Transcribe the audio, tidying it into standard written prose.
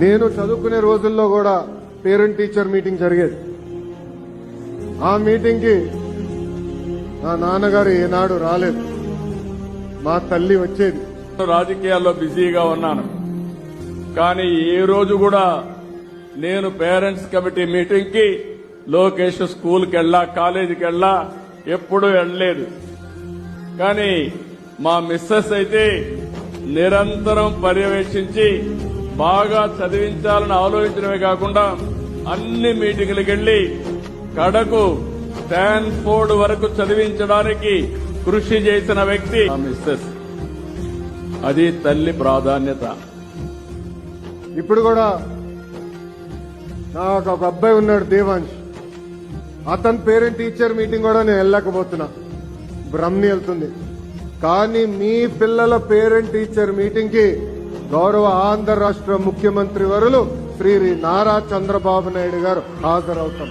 నేను చదువుకునే రోజుల్లో కూడా పేరెంట్ టీచర్ మీటింగ్ జరిగేది. ఆ మీటింగ్ కి నా నాన్నగారు ఏనాడు రాలేదు, మా తల్లి వచ్చేది. రాజకీయాల్లో బిజీగా ఉన్నాను, కానీ ఏ రోజు కూడా నేను పేరెంట్స్ కమిటీ మీటింగ్ కి లోకేష్ స్కూల్కి వెళ్ళా, కాలేజీకి వెళ్ళా, ఎప్పుడూ వెళ్ళలేదు. కానీ మా మిస్సెస్ అయితే నిరంతరం పర్యవేక్షించి బాగా చదివించాలని ఆలోచించడమే కాకుండా అన్ని మీటింగులకు వెళ్లి కడకు స్టాన్ఫోర్డ్ వరకు చదివించడానికి కృషి చేసిన వ్యక్తి మా మిస్సెస్. అది తల్లి ప్రాధాన్యత. ఇప్పుడు కూడా నాకు ఒక అబ్బాయి ఉన్నాడు, దేవాంశ్. అతని పేరెంట్ టీచర్ మీటింగ్ కూడా నేను వెళ్ళలేకపోతున్నా, బ్రహ్మని వెళ్తుంది. కానీ మీ పిల్లల పేరెంట్ టీచర్ మీటింగ్ కి గౌరవ ఆంధ్ర రాష్ట్ర ముఖ్యమంత్రి వర్యులు శ్రీ నారా చంద్రబాబు నాయుడు గారు హాజరవుతాం.